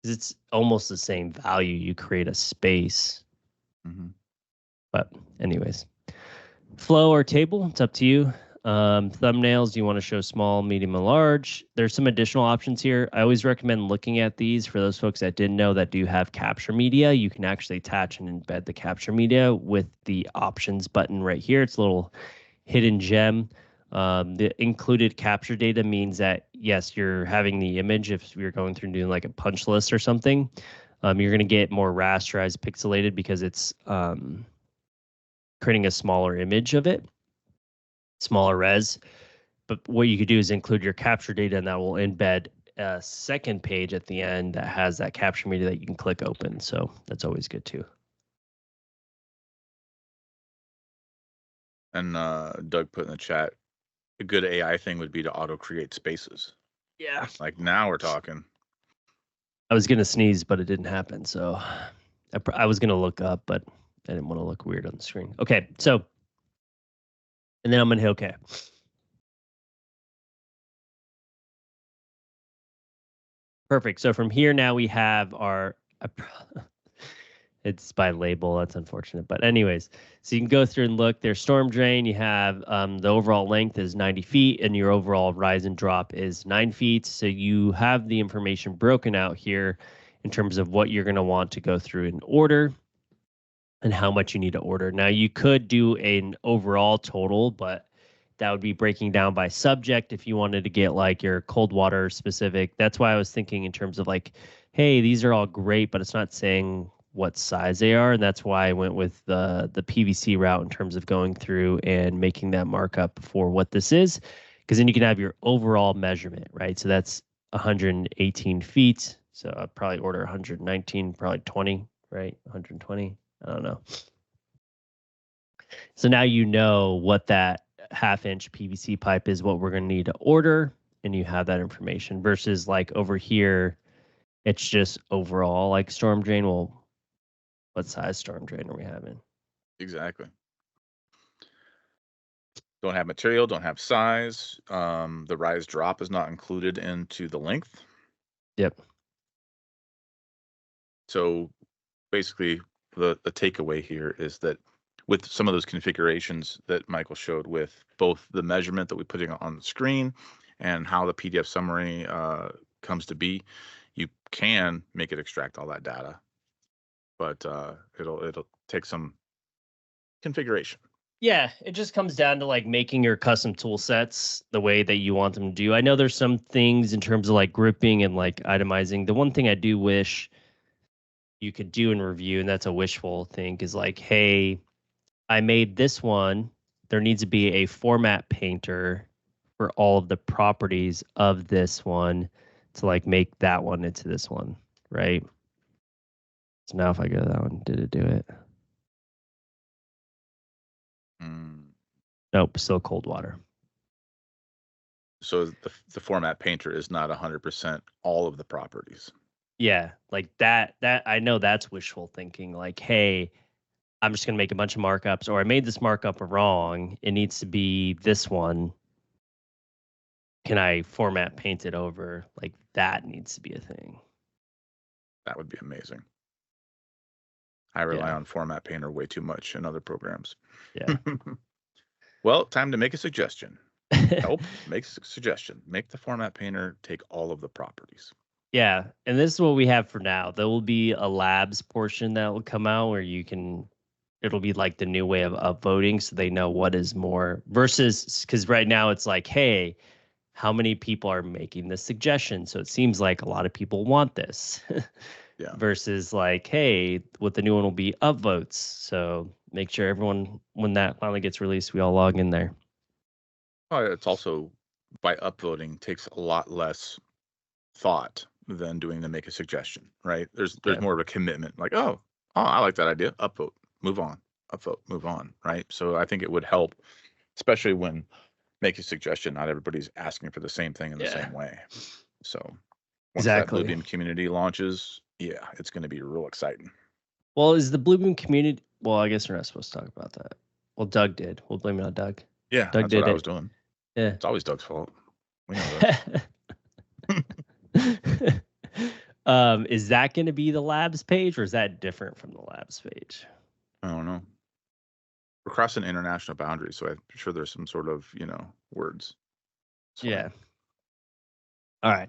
Speaker 2: because it's almost the same value. You create a space. Mm-hmm. But anyways, flow or table, it's up to you. Thumbnails, you want to show small, medium, and large. There's some additional options here. I always recommend looking at these for those folks that didn't know that do have capture media. You can actually attach and embed the capture media with the options button right here. It's a little hidden gem. The included capture data means that, yes, you're having the image. If you're going through and doing like a punch list or something, you're going to get more rasterized, pixelated because it's creating a smaller image of it. Smaller res, but what you could do is include your capture data, and that will embed a second page at the end that has that capture media that you can click open. So that's always good too.
Speaker 1: And Doug put in the chat, a good AI thing would be to auto create spaces.
Speaker 2: Yeah.
Speaker 1: Like now we're talking.
Speaker 2: I was going to sneeze, but it didn't happen. So I was going to look up, but I didn't want to look weird on the screen. Okay. So, and then I'm going to hit OK. Perfect. So from here now we have our, it's by label. That's unfortunate. But anyways, so you can go through and look. There's storm drain. You have the overall length is 90 feet and your overall rise and drop is 9 feet. So you have the information broken out here in terms of what you're going to want to go through in order and how much you need to order. Now you could do an overall total, but that would be breaking down by subject if you wanted to get like your cold water specific. That's why I was thinking in terms of like, hey, these are all great, but it's not saying what size they are. And that's why I went with the PVC route in terms of going through and making that markup for what this is. Because then you can have your overall measurement, right? So that's 118 feet. So I'd probably order 119, probably 20, right? 120. I don't know. So now you know what that half-inch PVC pipe is, what we're going to need to order, and you have that information versus like over here, it's just overall like storm drain. Well, what size storm drain are we having?
Speaker 1: Exactly. Don't have material, don't have size. The rise drop is not included into the length.
Speaker 2: Yep.
Speaker 1: So basically the takeaway here is that with some of those configurations that Michael showed with both the measurement that we're putting on the screen and how the PDF summary comes to be, you can make it extract all that data, but it'll take some configuration.
Speaker 2: Yeah, it just comes down to like making your custom tool sets the way that you want them to do. I know there's some things in terms of like grouping and like itemizing. The one thing I do wish you could do in Revu, and that's a wishful thing, is like, hey, I made this one. There needs to be a format painter for all of the properties of this one to like make that one into this one, right? So now if I go to that one, did it do it? Nope, still cold water.
Speaker 1: So the format painter is not 100% all of the properties.
Speaker 2: Yeah, like that I know that's wishful thinking. Like, hey, I'm just gonna make a bunch of markups, or I made this markup wrong. It needs to be this one. Can I format paint it over? Like that needs to be a thing.
Speaker 1: That would be amazing. I rely on format painter way too much in other programs.
Speaker 2: Yeah.
Speaker 1: Well, time to make a suggestion. Help, make a suggestion. Make the format painter take all of the properties.
Speaker 2: Yeah, and this is what we have for now. There will be a labs portion that will come out where it'll be like the new way of upvoting, so they know what is more versus, because right now it's like, hey, how many people are making this suggestion? So it seems like a lot of people want this.
Speaker 1: Yeah.
Speaker 2: Versus like, hey, what the new one will be upvotes. So make sure everyone, when that finally gets released, we all log in there.
Speaker 1: It's also, by upvoting, takes a lot less thought than doing the make a suggestion, right? There's more of a commitment, like, oh, I like that idea. Upvote, move on. Upvote, move on, right? So I think it would help, especially when make a suggestion, not everybody's asking for the same thing in the same way. So once that Bluebeam community launches, yeah, it's going to be real exciting.
Speaker 2: Well, is the Bluebeam community? Well, I guess we're not supposed to talk about that. Well, Doug did. We'll blame it on Doug.
Speaker 1: Yeah,
Speaker 2: Doug
Speaker 1: that's
Speaker 2: did
Speaker 1: what I was doing.
Speaker 2: Yeah,
Speaker 1: it's always Doug's fault. We know
Speaker 2: that. Is that going to be the labs page, or is that different from the labs page?
Speaker 1: I don't know. We're crossing international boundaries, so I'm sure there's some sort of, words.
Speaker 2: Yeah. All right.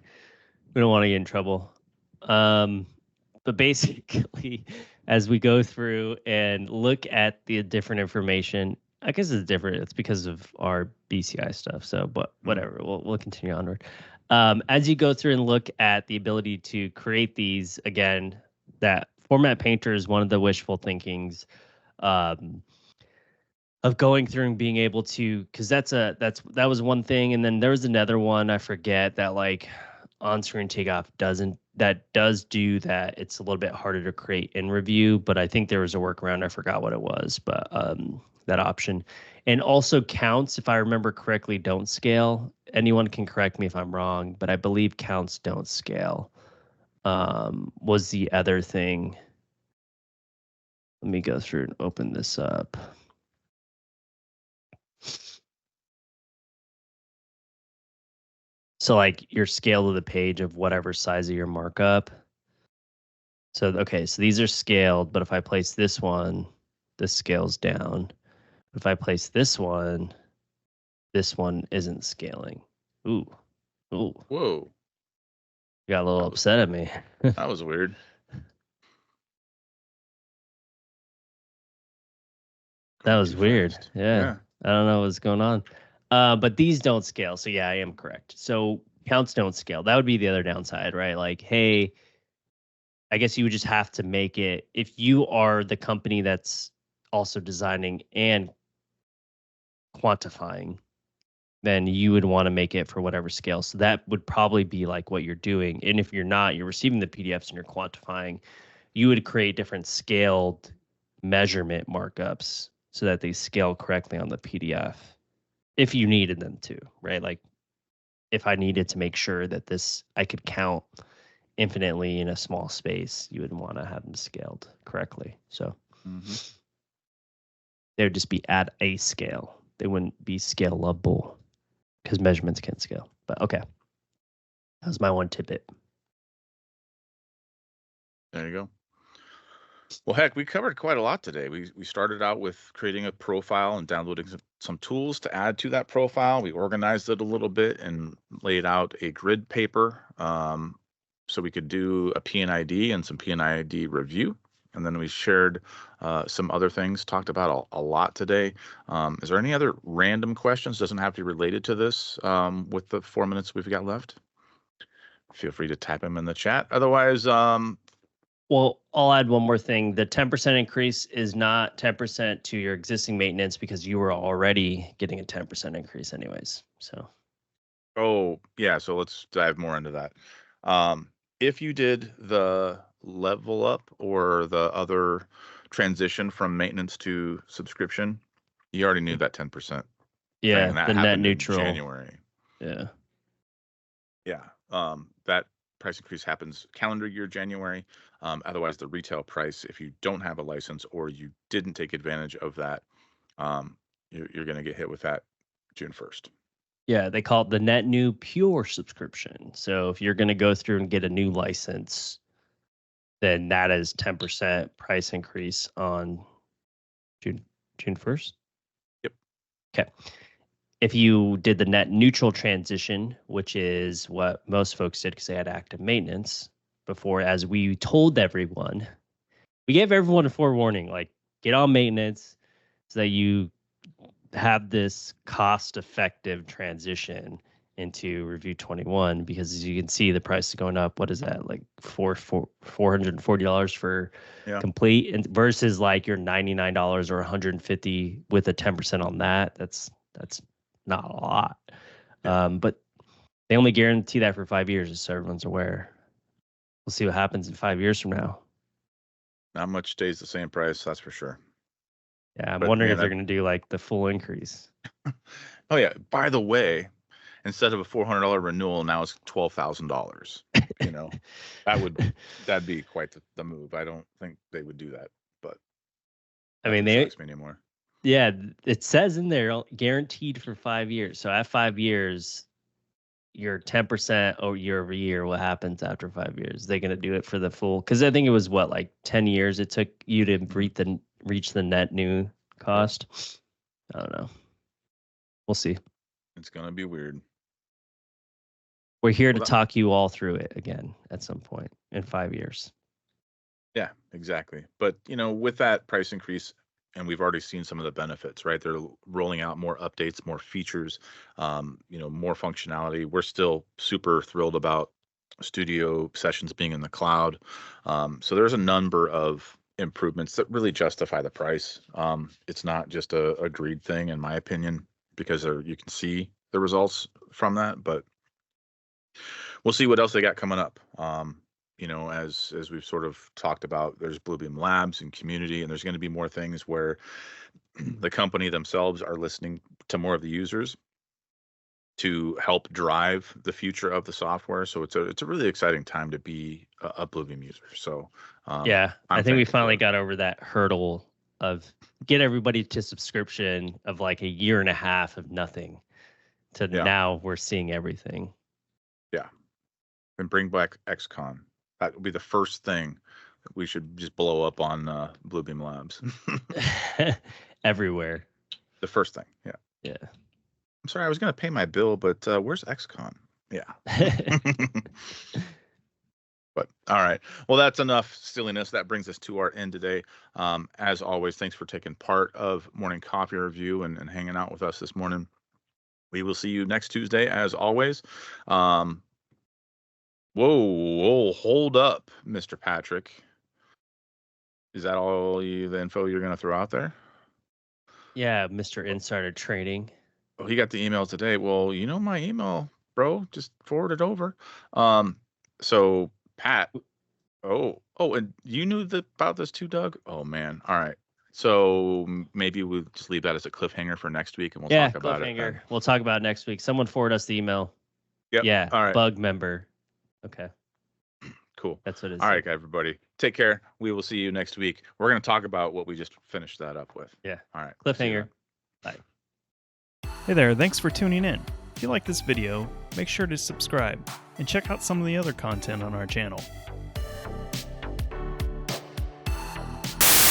Speaker 2: We don't want to get in trouble. But basically, as we go through and look at the different information, I guess it's different. It's because of our BCI stuff. So, but whatever, we'll continue onward. As you go through and look at the ability to create these, again, that format painter is one of the wishful thinkings of going through and being able to, because that was one thing, and then there was another one I forget that like on-screen takeoff does do that. It's a little bit harder to create in Revu, but I think there was a workaround. I forgot what it was, but that option. And also counts, if I remember correctly, don't scale. Anyone can correct me if I'm wrong, but I believe counts don't scale. Was the other thing. Let me go through and open this up. So like your scale of the page of whatever size of your markup. So, okay, so these are scaled, but if I place this one, this scales down. If I place this one isn't scaling. Ooh.
Speaker 1: Whoa.
Speaker 2: You got a little upset at me.
Speaker 1: That was weird.
Speaker 2: That was weird. Yeah. I don't know what's going on. But these don't scale. So yeah, I am correct. So counts don't scale. That would be the other downside, right? Like, hey, I guess you would just have to make it, if you are the company that's also designing and quantifying, then you would want to make it for whatever scale. So that would probably be like what you're doing. And if you're not, you're receiving the PDFs and you're quantifying, you would create different scaled measurement markups so that they scale correctly on the PDF if you needed them to, right? Like if I needed to make sure that I could count infinitely in a small space, you would want to have them scaled correctly. So they would just be at a scale. They wouldn't be scalable because measurements can't scale. But okay, that was my one tidbit.
Speaker 1: There you go. Well, heck, we covered quite a lot today. We started out with creating a profile and downloading some tools to add to that profile. We organized it a little bit and laid out a grid paper so we could do a PNID and some PNID review. And then we shared some other things, talked about a lot today. Is there any other random questions? Doesn't have to be related to this with the 4 minutes we've got left. Feel free to type them in the chat. Otherwise,
Speaker 2: Well, I'll add one more thing. The 10% increase is not 10% to your existing maintenance because you were already getting a 10% increase anyways. So.
Speaker 1: Oh, yeah. So let's dive more into that. If you did the level up or the other transition from maintenance to subscription, you already knew that 10% thing,
Speaker 2: Yeah,
Speaker 1: and that
Speaker 2: the net
Speaker 1: happened in
Speaker 2: neutral.
Speaker 1: January.
Speaker 2: Yeah.
Speaker 1: Yeah. That price increase happens calendar year January. Otherwise, the retail price, if you don't have a license or you didn't take advantage of that, you're going to get hit with that June 1st.
Speaker 2: Yeah, they call it the net new pure subscription. So if you're going to go through and get a new license, then that is 10% price increase on June 1st.
Speaker 1: Yep.
Speaker 2: Okay. If you did the net neutral transition, which is what most folks did because they had active maintenance before, as we told everyone, we gave everyone a forewarning, like get on maintenance so that you have this cost-effective transition into Review 21, because as you can see, the price is going up. What is that, like $440 for complete, and versus like your $99 or $150 with a 10% on that. That's not a lot. But they only guarantee that for 5 years, so everyone's aware. We'll see what happens in 5 years from now.
Speaker 1: Not much stays the same price, that's for sure.
Speaker 2: Yeah, I'm wondering if they're going to do like the full increase.
Speaker 1: Oh yeah. By the way, instead of a $400 renewal, now it's $12,000. You know, that'd be quite the move. I don't think they would do that, but
Speaker 2: I mean,
Speaker 1: shocks me anymore.
Speaker 2: Yeah, it says in there guaranteed for 5 years. So at 5 years, your 10% year over year. What happens after 5 years? They're gonna do it for the full? Because I think it was what, like 10 years it took you to reach the net new cost. I don't know. We'll see.
Speaker 1: It's gonna be weird.
Speaker 2: We're here to talk you all through it again at some point in 5 years.
Speaker 1: Yeah, exactly. But with that price increase, and we've already seen some of the benefits, right? They're rolling out more updates, more features, more functionality. We're still super thrilled about studio sessions being in the cloud. So there's a number of improvements that really justify the price. It's not just a greed thing, in my opinion, because you can see the results from that. But we'll see what else they got coming up. As we've sort of talked about, there's Bluebeam Labs and community, and there's going to be more things where the company themselves are listening to more of the users to help drive the future of the software. So it's a really exciting time to be a Bluebeam user. So
Speaker 2: yeah, I think we finally got over that hurdle of get everybody to subscription of like a year and a half of nothing to now we're seeing everything.
Speaker 1: Yeah, and bring back XCon. That would be the first thing that we should just blow up on Bluebeam Labs.
Speaker 2: Everywhere.
Speaker 1: The first thing, yeah.
Speaker 2: Yeah.
Speaker 1: I'm sorry, I was going to pay my bill, but where's XCon? Yeah. But all right. Well, that's enough silliness. That brings us to our end today. As always, thanks for taking part of Morning Coffee Review and hanging out with us this morning. We will see you next Tuesday, as always. Whoa, hold up, Mr. Patrick. Is that all the info you're going to throw out there?
Speaker 2: Yeah, Mr. Insider Trading.
Speaker 1: Oh, he got the email today. Well, you know my email, bro. Just forward it over. So Pat. Oh, and you knew about this too, Doug? Oh man. All right. So maybe we'll just leave that as a cliffhanger for next week, and we'll talk about it.
Speaker 2: Cliffhanger. We'll talk about it next week. Someone forward us the email.
Speaker 1: Yep.
Speaker 2: Yeah.
Speaker 1: All right.
Speaker 2: Bug member. Okay.
Speaker 1: Cool.
Speaker 2: That's what it is.
Speaker 1: All right, everybody. Take care. We will see you next week. We're going to talk about what we just finished that up with.
Speaker 2: Yeah.
Speaker 1: All right.
Speaker 2: Cliffhanger. Bye.
Speaker 3: Hey there. Thanks for tuning in. If you like this video, make sure to subscribe and check out some of the other content on our channel.